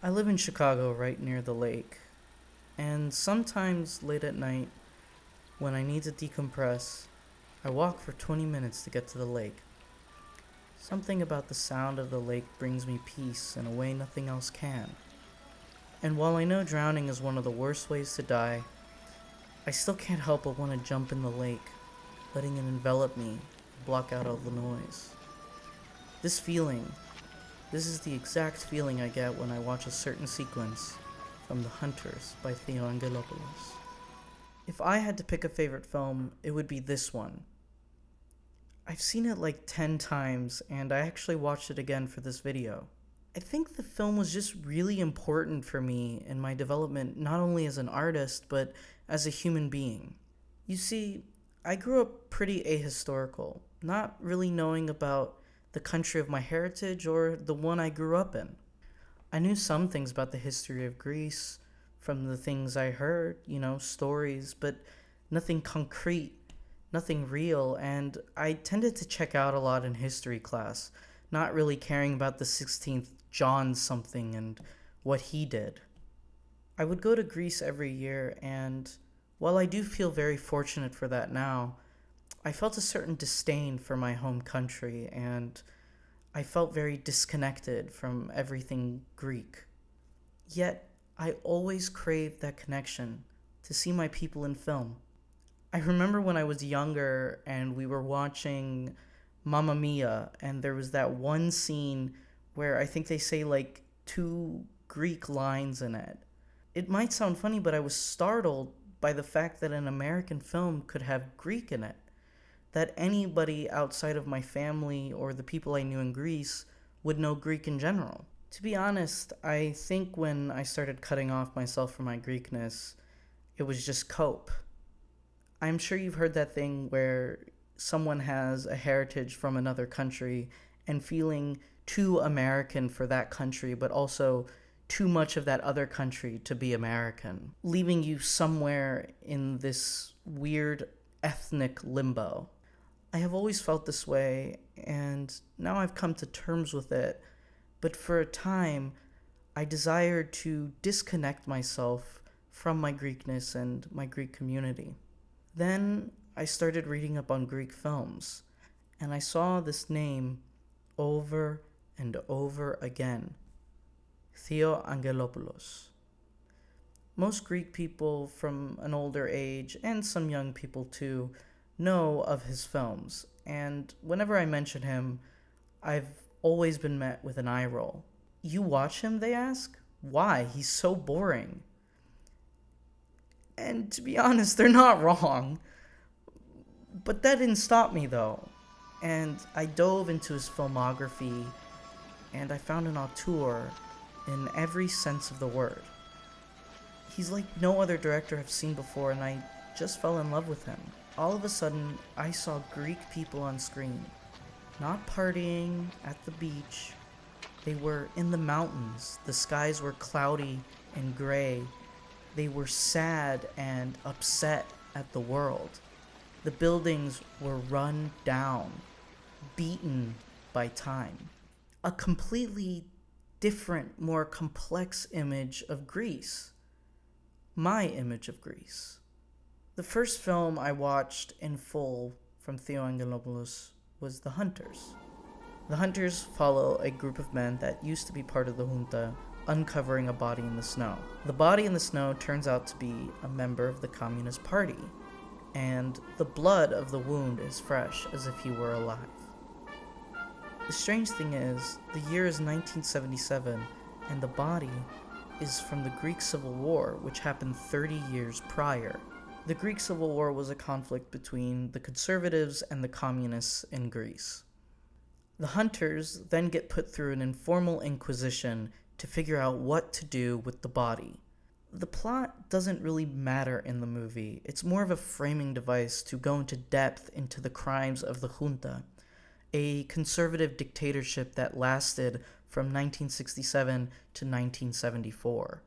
I live in Chicago right near the lake, and sometimes late at night, when I need to decompress, I walk for 20 minutes to get to the lake. Something about the sound of the lake brings me peace in a way nothing else can. And while I know drowning is one of the worst ways to die, I still can't help but want to jump in the lake, letting it envelop me and block out all the noise. This feeling, this is the exact feeling I get when I watch a certain sequence from The Hunters by Angelopoulos. If I had to pick a favorite film, it would be this one. I've seen it like 10 times, and I actually watched it again for this video. I think the film was just really important for me in my development, not only as an artist, but as a human being. You see, I grew up pretty ahistorical, not really knowing about the country of my heritage or the one I grew up in. I knew some things about the history of Greece from the things I heard, stories, but nothing concrete, nothing real, and I tended to check out a lot in history class, not really caring about the 16th John something and what he did. I would go to Greece every year, and while I do feel very fortunate for that now, I felt a certain disdain for my home country, and I felt very disconnected from everything Greek. Yet, I always craved that connection to see my people in film. I remember when I was younger and we were watching Mamma Mia, and there was that one scene where I think they say like 2 Greek lines in it. It might sound funny, but I was startled by the fact that an American film could have Greek in it. That anybody outside of my family or the people I knew in Greece would know Greek in general. To be honest, I think when I started cutting off myself from my Greekness, it was just cope. I'm sure you've heard that thing where someone has a heritage from another country and feeling too American for that country, but also too much of that other country to be American, leaving you somewhere in this weird ethnic limbo. I have always felt this way, and now I've come to terms with it, but for a time, I desired to disconnect myself from my Greekness and my Greek community. Then I started reading up on Greek films, and I saw this name over and over again, Angelopoulos. Most Greek people from an older age, and some young people too, know of his films, and whenever I mention him, I've always been met with an eye roll. You watch him, they ask? Why? He's so boring. And to be honest, they're not wrong. But that didn't stop me though, and I dove into his filmography, and I found an auteur in every sense of the word. He's like no other director I've seen before, and I just fell in love with him. All of a sudden, I saw Greek people on screen, not partying at the beach. They were in the mountains. The skies were cloudy and gray. They were sad and upset at the world. The buildings were run down, beaten by time. A completely different, more complex image of Greece. My image of Greece. The first film I watched in full from Angelopoulos was The Hunters. The Hunters follow a group of men that used to be part of the junta uncovering a body in the snow. The body in the snow turns out to be a member of the Communist Party, and the blood of the wound is fresh as if he were alive. The strange thing is, the year is 1977, and the body is from the Greek Civil War, which happened 30 years prior. The Greek Civil War was a conflict between the conservatives and the communists in Greece. The hunters then get put through an informal inquisition to figure out what to do with the body. The plot doesn't really matter in the movie. It's more of a framing device to go into depth into the crimes of the junta, a conservative dictatorship that lasted from 1967 to 1974.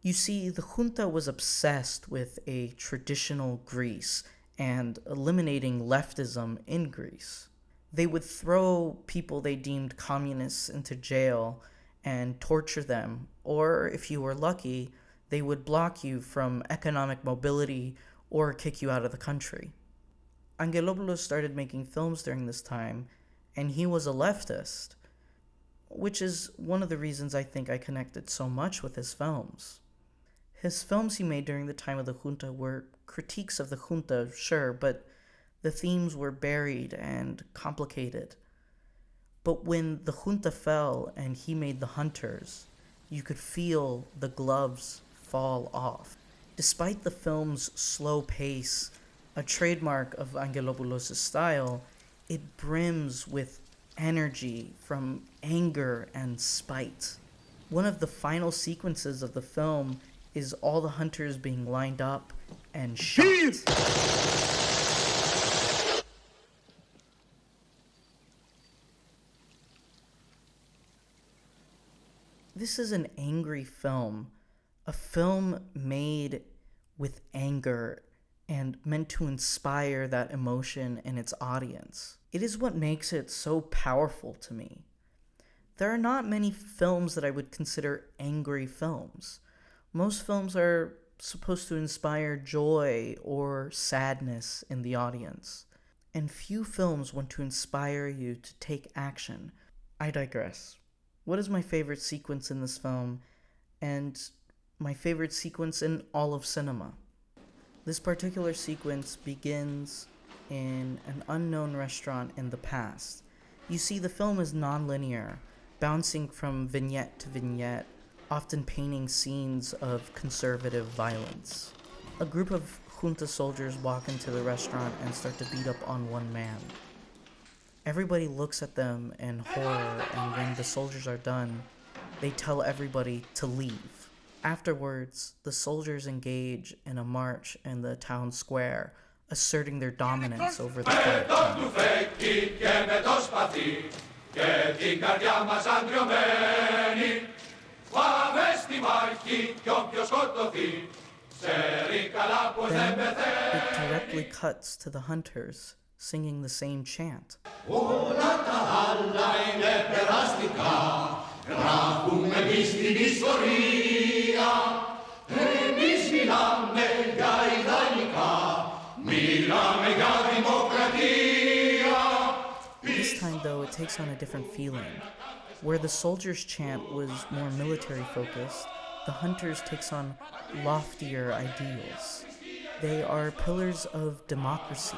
You see, the junta was obsessed with a traditional Greece and eliminating leftism in Greece. They would throw people they deemed communists into jail and torture them, or if you were lucky, they would block you from economic mobility or kick you out of the country. Angelopoulos started making films during this time, and he was a leftist, which is one of the reasons I think I connected so much with his films. His films he made during the time of the junta were critiques of the junta, sure, but the themes were buried and complicated. But when the junta fell and he made The Hunters, you could feel the gloves fall off. Despite the film's slow pace, a trademark of Angelopoulos' style, it brims with energy from anger and spite. One of the final sequences of the film is all the hunters being lined up and shot. This is an angry film, a film made with anger and meant to inspire that emotion in its audience. It is what makes it so powerful to me. There are not many films that I would consider angry films. Most films are supposed to inspire joy or sadness in the audience, and few films want to inspire you to take action. I digress. What is my favorite sequence in this film, and my favorite sequence in all of cinema? This particular sequence begins in an unknown restaurant in the past. You see, the film is non-linear, bouncing from vignette to vignette, often painting scenes of conservative violence. A group of junta soldiers walk into the restaurant and start to beat up on one man. Everybody looks at them in horror, and when the soldiers are done, they tell everybody to leave. Afterwards, the soldiers engage in a march in the town square, asserting their dominance over the quiet town. Then it directly cuts to the hunters singing the same chant. This time, though, it takes on a different feeling. Where the soldiers' chant was more military focused, the hunters takes on loftier ideals. They are pillars of democracy,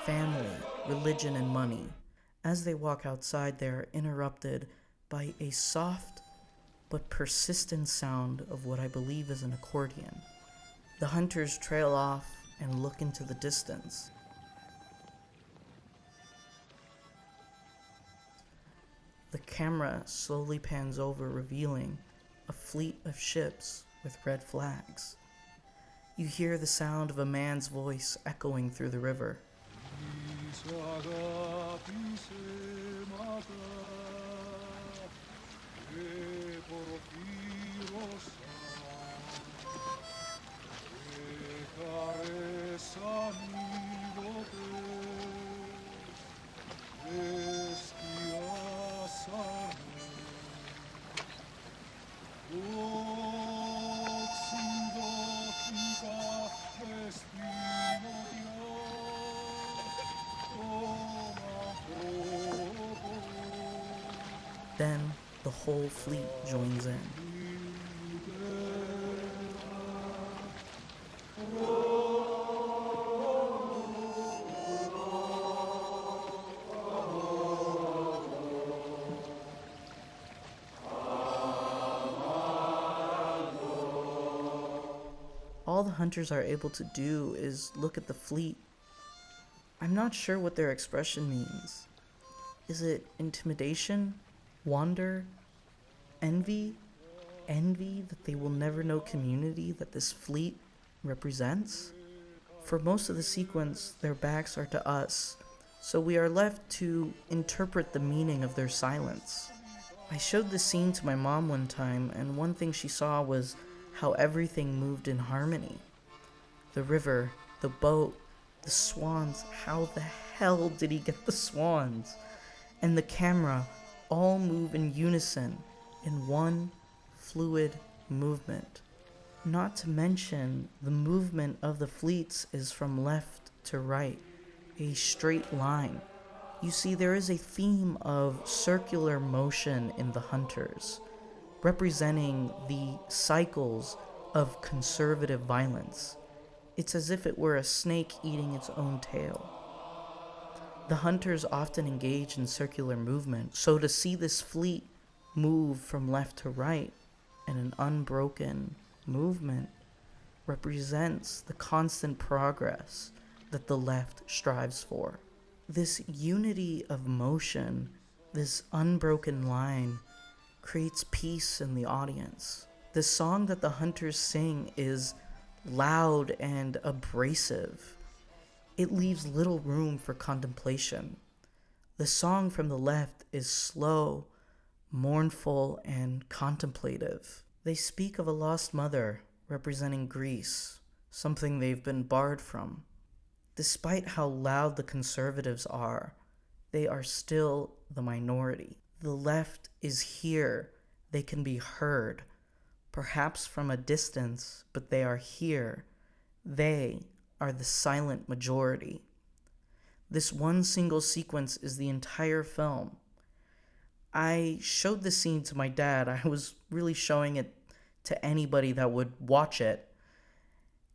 family, religion, and money. As they walk outside, they are interrupted by a soft but persistent sound of what I believe is an accordion. The hunters trail off and look into the distance. The camera slowly pans over, revealing a fleet of ships with red flags. You hear the sound of a man's voice echoing through the river. Then the whole fleet joins in. All the hunters are able to do is look at the fleet. I'm not sure what their expression means. Is it intimidation? Wonder? Envy? Envy that they will never know community that this fleet represents? For most of the sequence, their backs are to us, so we are left to interpret the meaning of their silence. I showed this scene to my mom one time, and one thing she saw was how everything moved in harmony. The river, the boat, the swans. How the hell did he get the swans? And the camera all move in unison. in one fluid movement. Not to mention, the movement of the fleets is from left to right, a straight line. You see, there is a theme of circular motion in the hunters, representing the cycles of conservative violence. It's as if it were a snake eating its own tail. The hunters often engage in circular movement, so to see this fleet move from left to right in an unbroken movement represents the constant progress that the left strives for. This unity of motion, this unbroken line, creates peace in the audience. The song that the hunters sing is loud and abrasive. It leaves little room for contemplation. The song from the left is slow, mournful, and contemplative. They speak of a lost mother, representing Greece, something they've been barred from. Despite how loud the conservatives are, they are still the minority. The left is here. They can be heard, perhaps from a distance, but they are here. They are the silent majority. This one single sequence is the entire film. I showed this scene to my dad. I was really showing it to anybody that would watch it.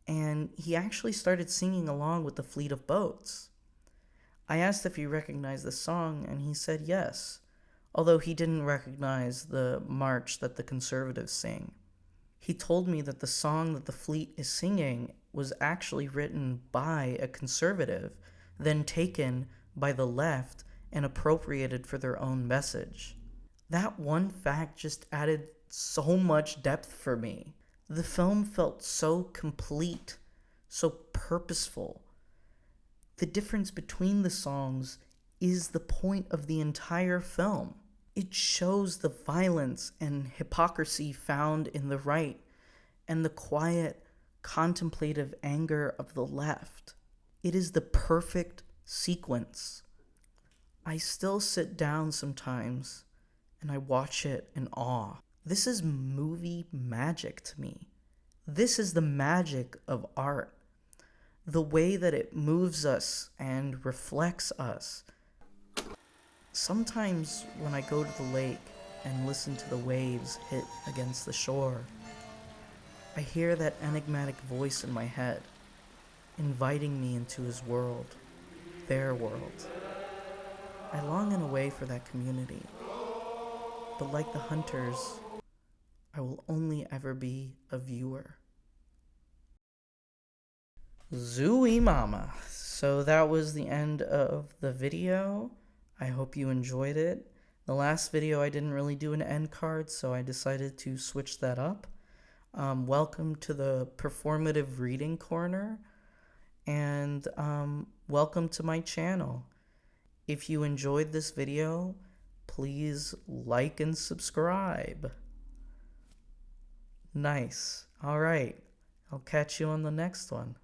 And he actually started singing along with the fleet of boats. I asked if he recognized the song, and he said yes, although he didn't recognize the march that the conservatives sing. He told me that the song that the fleet is singing was actually written by a conservative, then taken by the left and appropriated for their own message. That one fact just added so much depth for me. The film felt so complete, so purposeful. The difference between the songs is the point of the entire film. It shows the violence and hypocrisy found in the right and the quiet, contemplative anger of the left. It is the perfect sequence. I still sit down sometimes and I watch it in awe. This is movie magic to me. This is the magic of art. The way that it moves us and reflects us. Sometimes when I go to the lake and listen to the waves hit against the shore, I hear that enigmatic voice in my head, inviting me into his world, their world. I long in a way for that community, but like the hunters, I will only ever be a viewer. Zooey mama. So that was the end of the video. I hope you enjoyed it. The last video I didn't really do an end card, so I decided to switch that up. Welcome to the performative reading corner, and welcome to my channel. If you enjoyed this video, please like and subscribe. Nice. All right. I'll catch you on the next one.